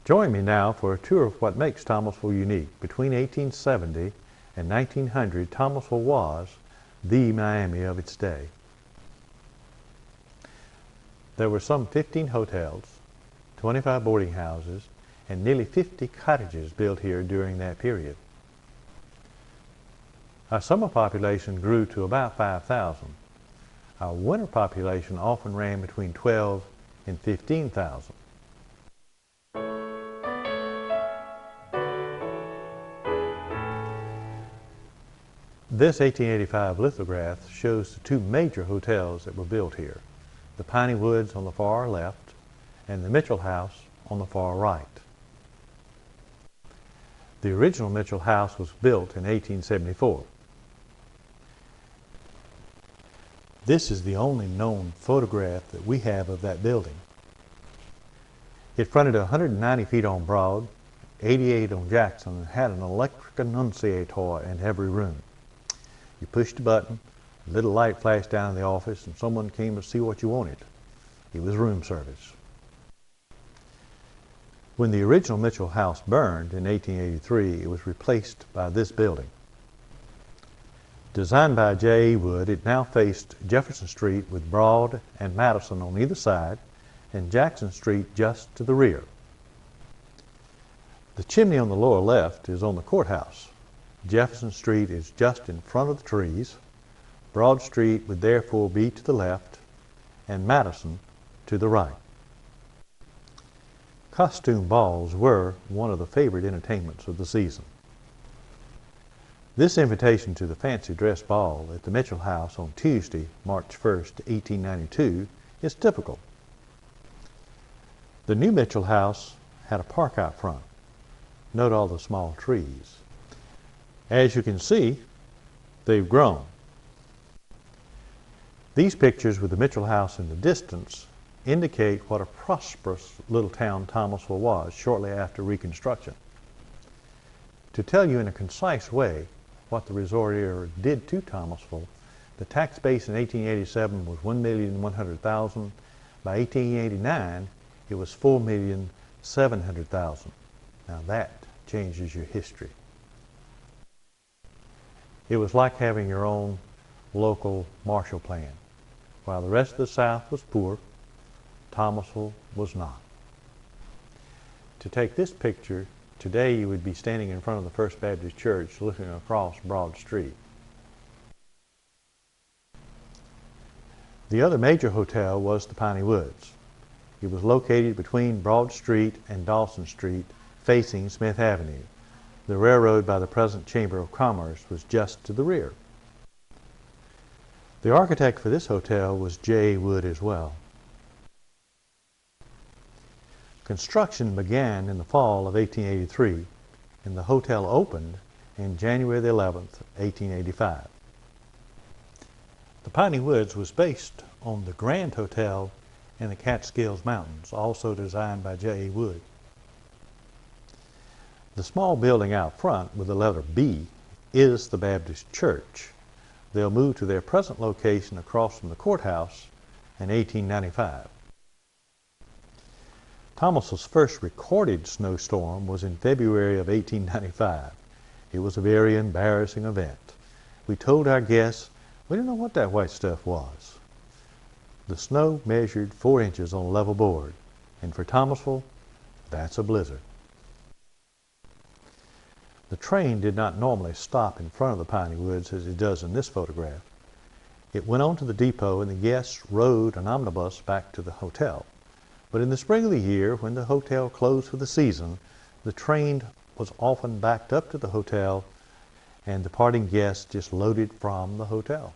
Join me now for a tour of what makes Thomasville unique. Between 1870 and 1900, Thomasville was the Miami of its day. There were some 15 hotels, 25 boarding houses, and nearly 50 cottages built here during that period. Our summer population grew to about 5,000. Our winter population often ran between 12 and 15,000. This 1885 lithograph shows the two major hotels that were built here, the Piney Woods on the far left and the Mitchell House on the far right. The original Mitchell House was built in 1874. This is the only known photograph that we have of that building. It fronted 190 feet on Broad, 88 on Jackson, and had an electric annunciator in every room. You pushed a button, a little light flashed down in the office, and someone came to see what you wanted. It was room service. When the original Mitchell House burned in 1883, it was replaced by this building. Designed by J.E. Wood, it now faced Jefferson Street with Broad and Madison on either side, and Jackson Street just to the rear. The chimney on the lower left is on the courthouse. Jefferson Street is just in front of the trees. Broad Street would therefore be to the left, and Madison to the right. Costume balls were one of the favorite entertainments of the season. This invitation to the fancy dress ball at the Mitchell House on Tuesday, March 1st, 1892, is typical. The new Mitchell House had a park out front. Note all the small trees. As you can see, they've grown. These pictures with the Mitchell House in the distance indicate what a prosperous little town Thomasville was shortly after Reconstruction. To tell you in a concise way what the resort area did to Thomasville, the tax base in 1887 was $1,100,000. By 1889, it was $4,700,000. Now that changes your history. It was like having your own local Marshall Plan. While the rest of the South was poor, Thomasville was not. To take this picture, today you would be standing in front of the First Baptist Church looking across Broad Street. The other major hotel was the Piney Woods. It was located between Broad Street and Dawson Street, facing Smith Avenue. The railroad by the present Chamber of Commerce was just to the rear. The architect for this hotel was J.A. Wood as well. Construction began in the fall of 1883, and the hotel opened in January the 11th, 1885. The Piney Woods was based on the Grand Hotel in the Catskills Mountains, also designed by J.A. Wood. The small building out front with the letter B is the Baptist Church. They'll move to their present location across from the courthouse in 1895. Thomasville's first recorded snowstorm was in February of 1895. It was a very embarrassing event. We told our guests we didn't know what that white stuff was. The snow measured 4 inches on a level board, and for Thomasville, that's a blizzard. The train did not normally stop in front of the Piney Woods as it does in this photograph. It went on to the depot and the guests rode an omnibus back to the hotel. But in the spring of the year, when the hotel closed for the season, the train was often backed up to the hotel and departing guests just loaded from the hotel.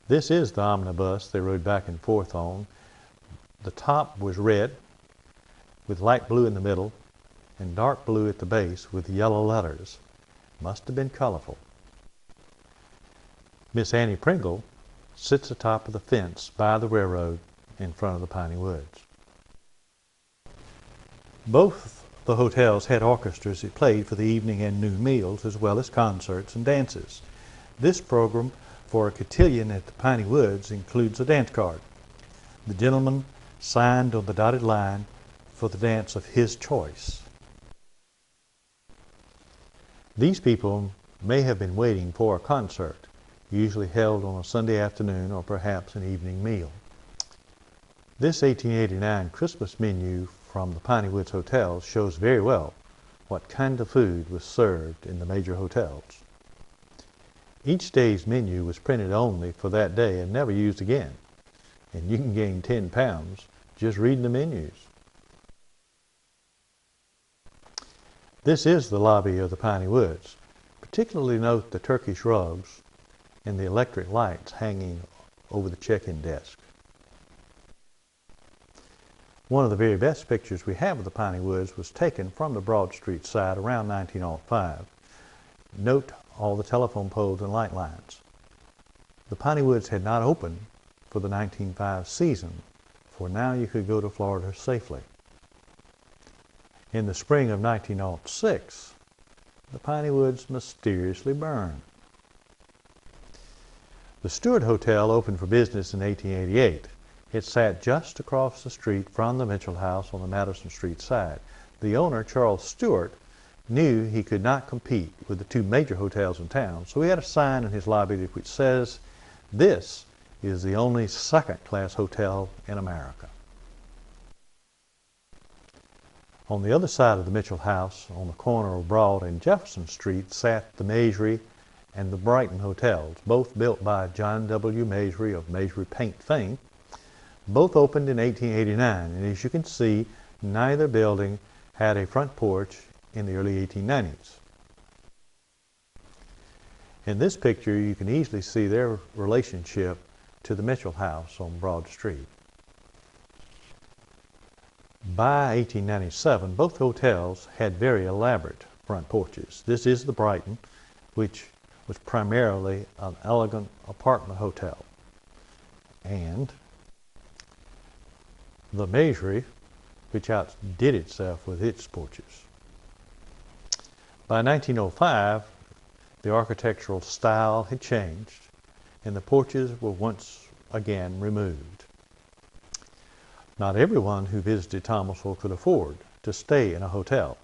This is the omnibus they rode back and forth on. The top was red with light blue in the middle and dark blue at the base with yellow letters. Must have been colorful. Miss Annie Pringle sits atop of the fence by the railroad in front of the Piney Woods. Both the hotels had orchestras that played for the evening and noon meals, as well as concerts and dances. This program for a cotillion at the Piney Woods includes a dance card. The gentleman signed on the dotted line for the dance of his choice. These people may have been waiting for a concert, usually held on a Sunday afternoon or perhaps an evening meal. This 1889 Christmas menu from the Piney Woods Hotel shows very well what kind of food was served in the major hotels. Each day's menu was printed only for that day and never used again, and you can gain 10 pounds just reading the menus. This is the lobby of the Piney Woods. Particularly note the Turkish rugs and the electric lights hanging over the check-in desk. One of the very best pictures we have of the Piney Woods was taken from the Broad Street side around 1905. Note all the telephone poles and light lines. The Piney Woods had not opened for the 1905 season, for now you could go to Florida safely. In the spring of 1906, the Piney Woods mysteriously burned. The Stewart Hotel opened for business in 1888. It sat just across the street from the Mitchell House on the Madison Street side. The owner, Charles Stewart, knew he could not compete with the two major hotels in town, so he had a sign in his lobby which says, "This is the only second-class hotel in America." On the other side of the Mitchell House, on the corner of Broad and Jefferson Street, sat the Masury and the Brighton Hotels, both built by John W. Masury of Masury Paint fame. Both opened in 1889, and as you can see, neither building had a front porch in the early 1890s. In this picture, you can easily see their relationship to the Mitchell House on Broad Street. By 1897, both hotels had very elaborate front porches. This is the Brighton, which was primarily an elegant apartment hotel, and the Masury, which outdid itself with its porches. By 1905, the architectural style had changed, and the porches were once again removed. Not everyone who visited Thomasville could afford to stay in a hotel.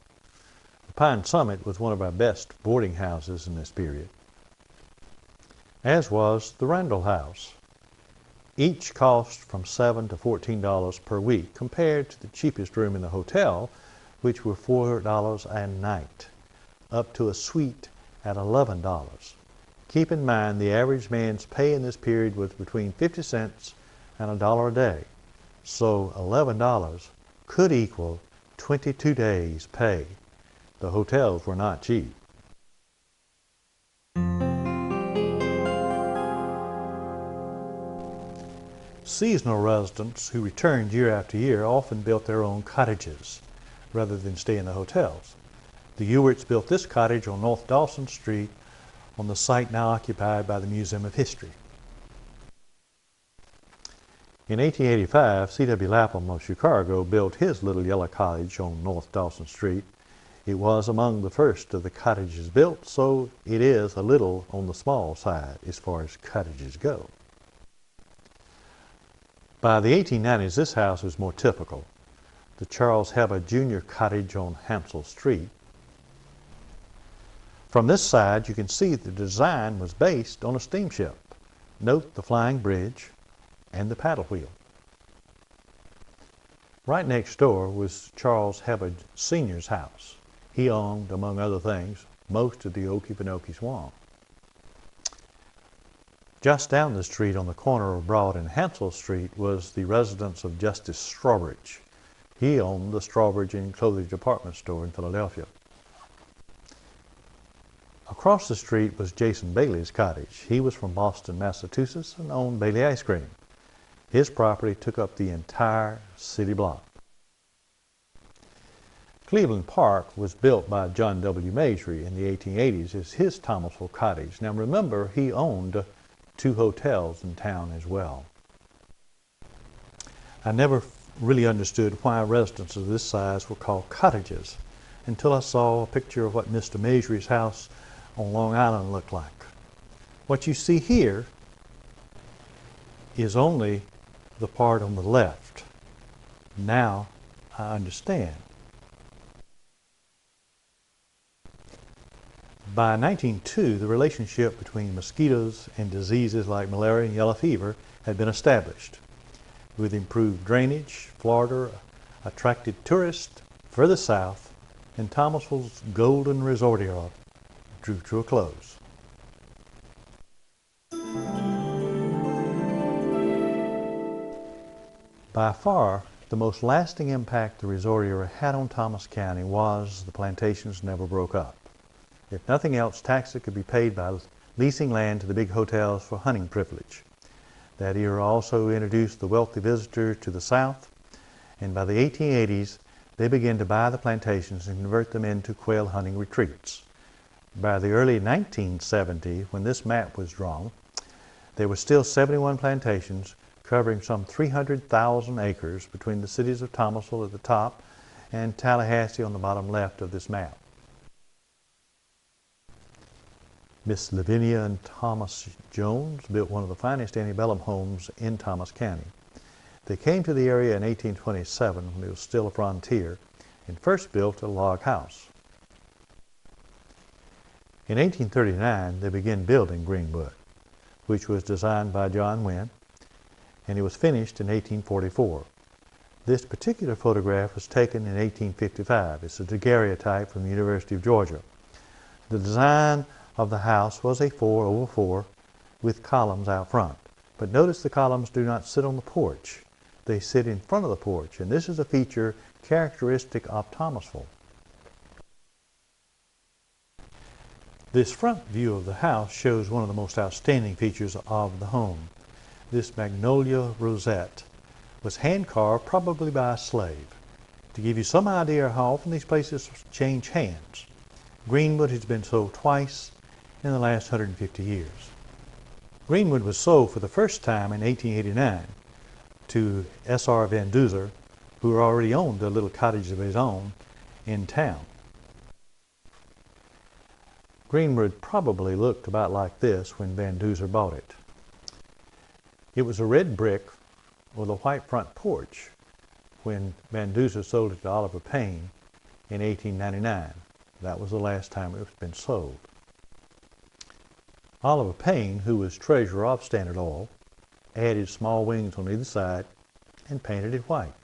The Pine Summit was one of our best boarding houses in this period, as was the Randall House. Each cost from $7 to $14 per week, compared to the cheapest room in the hotel, which were $4 a night, up to a suite at $11. Keep in mind the average man's pay in this period was between 50 cents and $1 a day, so $11 could equal 22 days' pay. The hotels were not cheap. Seasonal residents who returned year after year often built their own cottages rather than stay in the hotels. The Ewarts built this cottage on North Dawson Street on the site now occupied by the Museum of History. In 1885, C.W. Lapham of Chicago built his little yellow cottage on North Dawson Street. It was among the first of the cottages built, so it is a little on the small side as far as cottages go. By the 1890s, this house was more typical. The Charles Hebba Jr. Cottage on Hansel Street. From this side, you can see the design was based on a steamship. Note the flying bridge and the paddle wheel. Right next door was Charles Hebba Sr.'s house. He owned, among other things, most of the Okefenokee Swamp. Just down the street on the corner of Broad and Hansel Street was the residence of Justice Strawbridge. He owned the Strawbridge and Clothing Department store in Philadelphia. Across the street was Jason Bailey's cottage. He was from Boston, Massachusetts, and owned Bailey Ice Cream. His property took up the entire city block. Cleveland Park was built by John W. Masury in the 1880s as his Thomasville cottage. Now remember, he owned two hotels in town as well. I never really understood why residences of this size were called cottages until I saw a picture of what Mr. Masury's house on Long Island looked like. What you see here is only the part on the left. Now I understand. By 1902, the relationship between mosquitoes and diseases like malaria and yellow fever had been established. With improved drainage, Florida attracted tourists further south, and Thomasville's golden resort era drew to a close. By far, the most lasting impact the resort era had on Thomas County was the plantations never broke up. If nothing else, taxes could be paid by leasing land to the big hotels for hunting privilege. That era also introduced the wealthy visitor to the South, and by the 1880s, they began to buy the plantations and convert them into quail hunting retreats. By the early 1970s, when this map was drawn, there were still 71 plantations covering some 300,000 acres between the cities of Thomasville at the top and Tallahassee on the bottom left of this map. Miss Lavinia and Thomas Jones built one of the finest antebellum homes in Thomas County. They came to the area in 1827 when it was still a frontier and first built a log house. In 1839, they began building Greenwood, which was designed by John Wynn, and it was finished in 1844. This particular photograph was taken in 1855. It's a daguerreotype from the University of Georgia. The design of the house was a 4/4 with columns out front. But notice the columns do not sit on the porch. They sit in front of the porch, and this is a feature characteristic of Thomasville. This front view of the house shows one of the most outstanding features of the home. This magnolia rosette was hand-carved, probably by a slave. To give you some idea how often these places change hands, Greenwood has been sold twice in the last 150 years. Greenwood was sold for the first time in 1889 to S.R. Van Duzer, who already owned a little cottage of his own in town. Greenwood probably looked about like this when Van Duzer bought it. It was a red brick with a white front porch when Van Duzer sold it to Oliver Payne in 1899. That was the last time it was been sold. Oliver Payne, who was treasurer of Standard Oil, added small wings on either side and painted it white.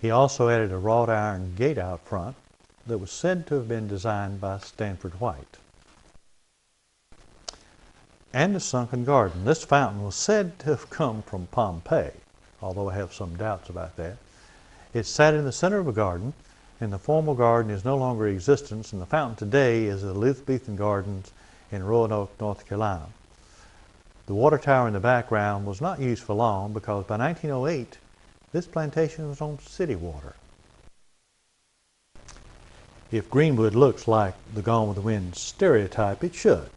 He also added a wrought iron gate out front that was said to have been designed by Stanford White. And the sunken garden. This fountain was said to have come from Pompeii, although I have some doubts about that. It sat in the center of a garden, and the formal garden is no longer in existence, and the fountain today is the Elizabethan Gardens in Roanoke, North Carolina. The water tower in the background was not used for long because by 1908, this plantation was on city water. If Greenwood looks like the Gone with the Wind stereotype, it should.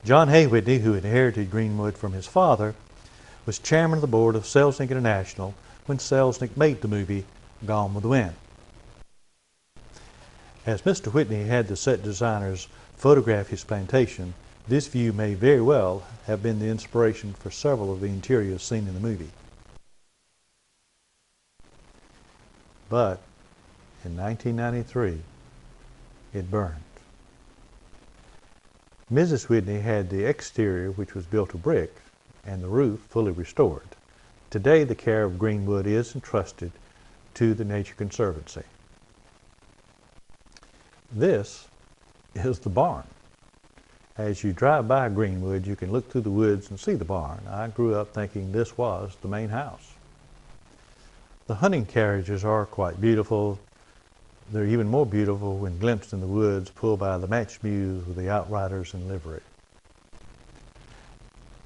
John Hay Whitney, who inherited Greenwood from his father, was chairman of the board of Selznick International when Selznick made the movie Gone with the Wind. As Mr. Whitney had the set designers photograph his plantation, this view may very well have been the inspiration for several of the interiors seen in the movie. But in 1993, it burned. Mrs. Whitney had the exterior, which was built of brick, and the roof fully restored. Today, the care of Greenwood is entrusted to the Nature Conservancy. This is the barn. As you drive by Greenwood, you can look through the woods and see the barn. I grew up thinking this was the main house. The hunting carriages are quite beautiful. They're even more beautiful when glimpsed in the woods, pulled by the matched mules with the outriders in livery.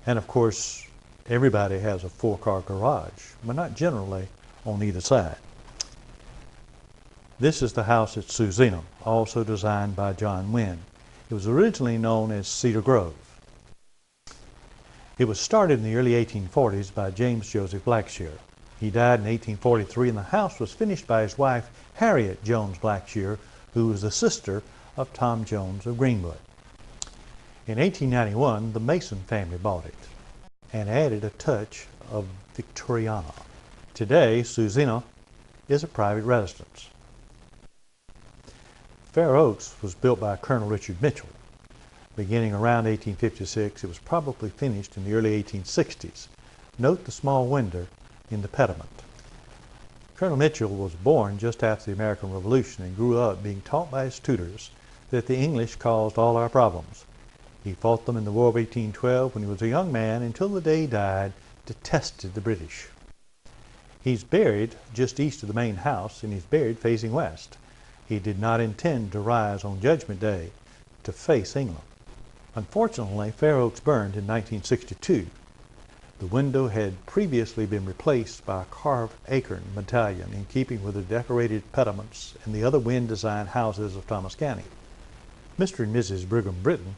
And of course, everybody has a 4-car garage, but not generally on either side. This is the house at Suzinum, also designed by John Wynn. It was originally known as Cedar Grove. It was started in the early 1840s by James Joseph Blackshear. He died in 1843, and the house was finished by his wife, Harriet Jones Blackshear, who was the sister of Tom Jones of Greenwood. In 1891, the Mason family bought it and added a touch of Victoriana. Today, Susina is a private residence. Fair Oaks was built by Colonel Richard Mitchell. Beginning around 1856, it was probably finished in the early 1860s. Note the small window in the pediment. Colonel Mitchell was born just after the American Revolution and grew up being taught by his tutors that the English caused all our problems. He fought them in the War of 1812 when he was a young man until the day he died, detested the British. He's buried just east of the main house, and he's buried facing west. He did not intend to rise on Judgment Day to face England. Unfortunately, Fair Oaks burned in 1962. The window had previously been replaced by a carved acorn medallion in keeping with the decorated pediments and the other wind-designed houses of Thomas County. Mr. and Mrs. Brigham Britton,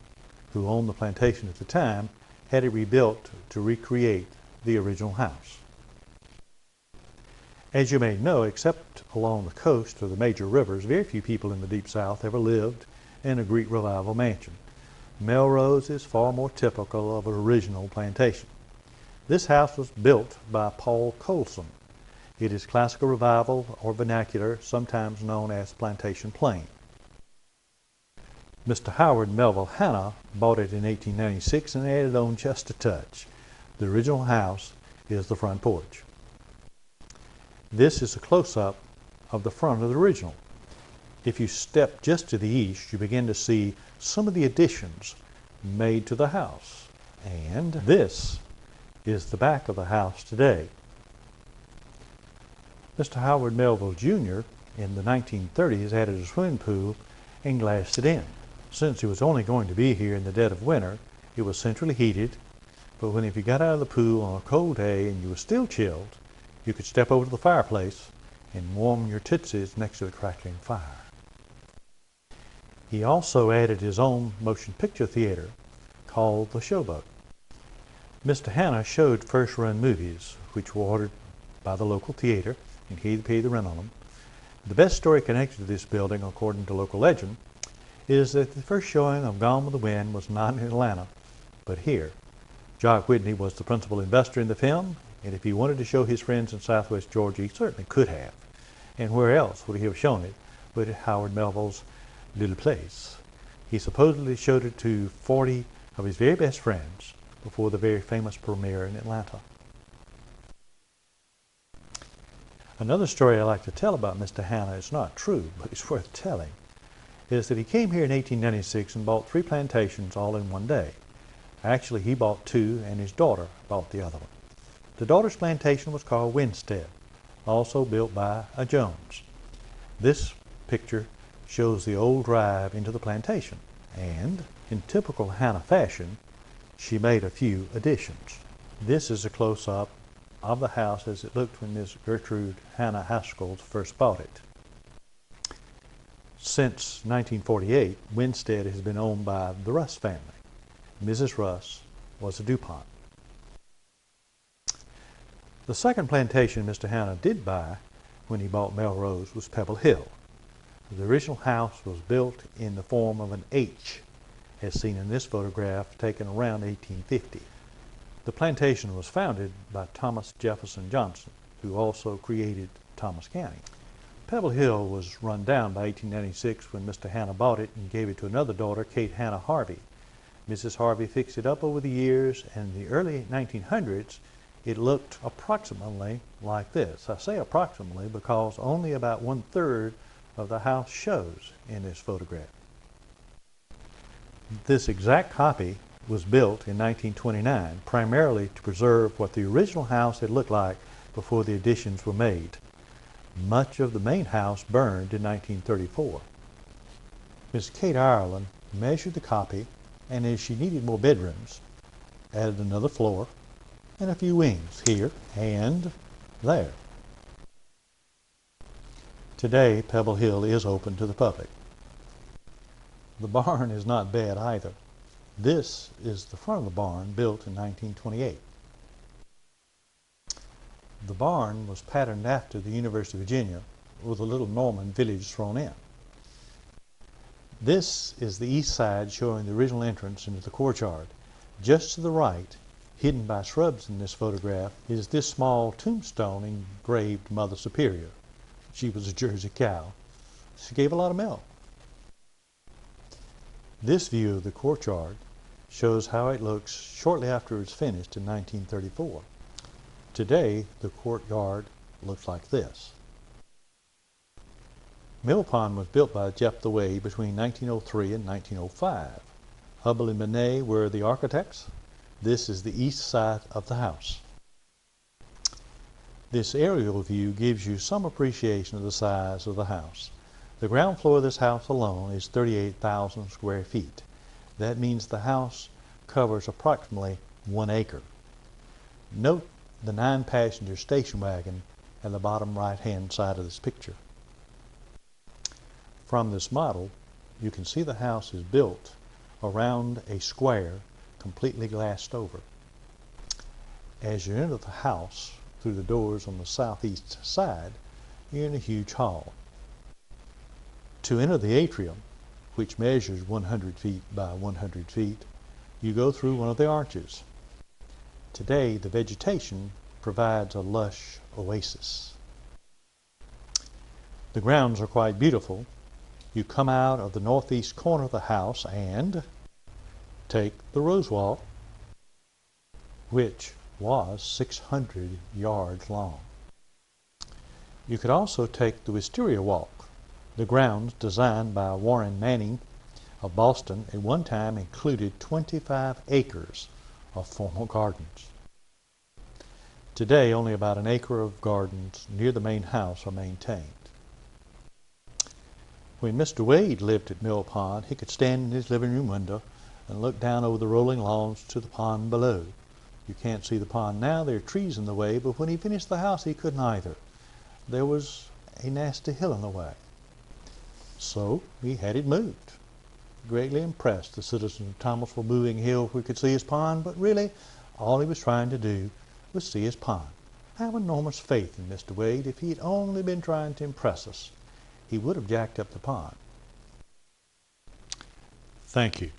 who owned the plantation at the time, had it rebuilt to recreate the original house. As you may know, except along the coast or the major rivers, very few people in the Deep South ever lived in a Greek Revival mansion. Melrose is far more typical of an original plantation. This house was built by Paul Colson. It is classical revival or vernacular, sometimes known as Plantation Plain. Mr. Howard Melville Hanna bought it in 1896 and added on just a touch. The original house is the front porch. This is a close-up of the front of the original. If you step just to the east, you begin to see some of the additions made to the house. And this is the back of the house today. Mr. Howard Melville Jr. in the 1930s added a swimming pool and glassed it in. Since he was only going to be here in the dead of winter, it was centrally heated, but if you got out of the pool on a cold day and you were still chilled, you could step over to the fireplace and warm your tootsies next to the crackling fire. He also added his own motion picture theater called the Showboat. Mr. Hanna showed first-run movies, which were ordered by the local theater, and he paid the rent on them. The best story connected to this building, according to local legend, is that the first showing of Gone with the Wind was not in Atlanta, but here. Jock Whitney was the principal investor in the film, and if he wanted to show his friends in Southwest Georgia, he certainly could have. And where else would he have shown it but at Howard Melville's little place? He supposedly showed it to 40 of his very best friends before the very famous premiere in Atlanta. Another story I like to tell about Mr. Hanna is not true, but it's worth telling, is that he came here in 1896 and bought 3 plantations all in one day. Actually, he bought 2 and his daughter bought the other one. The daughter's plantation was called Winstead, also built by a Jones. This picture shows the old drive into the plantation, and in typical Hanna fashion, she made a few additions. This is a close-up of the house as it looked when Miss Gertrude Hanna Haskell first bought it. Since 1948, Winstead has been owned by the Russ family. Mrs. Russ was a DuPont. The second plantation Mr. Hanna did buy when he bought Melrose was Pebble Hill. The original house was built in the form of an H, as seen in this photograph taken around 1850. The plantation was founded by Thomas Jefferson Johnson, who also created Thomas County. Pebble Hill was run down by 1896 when Mr. Hanna bought it and gave it to another daughter, Kate Hanna Harvey. Mrs. Harvey fixed it up over the years, and in the early 1900s, it looked approximately like this. I say approximately because only about 1/3 of the house shows in this photograph. This exact copy was built in 1929, primarily to preserve what the original house had looked like before the additions were made. Much of the main house burned in 1934. Miss Kate Ireland measured the copy, and as she needed more bedrooms, added another floor and a few wings here and there. Today, Pebble Hill is open to the public. The barn is not bad either. This is the front of the barn, built in 1928. The barn was patterned after the University of Virginia, with a little Norman village thrown in. This is the east side, showing the original entrance into the courtyard. Just to the right Hidden by shrubs in this photograph is this small tombstone engraved Mother Superior. She was a Jersey cow. She gave a lot of milk. This view of the courtyard shows how it looks shortly after it's finished in 1934. Today, the courtyard looks like this. Mill Pond was built by Jephthah Wade between 1903 and 1905. Hubble and Benet were the architects. This is the east side of the house. This aerial view gives you some appreciation of the size of the house. The ground floor of this house alone is 38,000 square feet. That means the house covers approximately 1 acre. Note the 9-passenger station wagon at the bottom right-hand side of this picture. From this model, you can see the house is built around a square completely glassed over. As you enter the house through the doors on the southeast side, you're in a huge hall. To enter the atrium, which measures 100 feet by 100 feet, you go through one of the arches. Today, the vegetation provides a lush oasis. The grounds are quite beautiful. You come out of the northeast corner of the house and take the Rose Walk, which was 600 yards long. You could also take the Wisteria Walk. The grounds, designed by Warren Manning of Boston, at one time included 25 acres of formal gardens. Today, only about an acre of gardens near the main house are maintained. When Mr. Wade lived at Mill Pond, he could stand in his living room window and look down over the rolling lawns to the pond below. You can't see the pond now, there are trees in the way, but when he finished the house he couldn't either. There was a nasty hill in the way. So he had it moved. Greatly impressed the citizens of Thomasville, moving hill where he could see his pond, but really all he was trying to do was see his pond. I have enormous faith in Mr. Wade. If he had only been trying to impress us, he would have jacked up the pond. Thank you.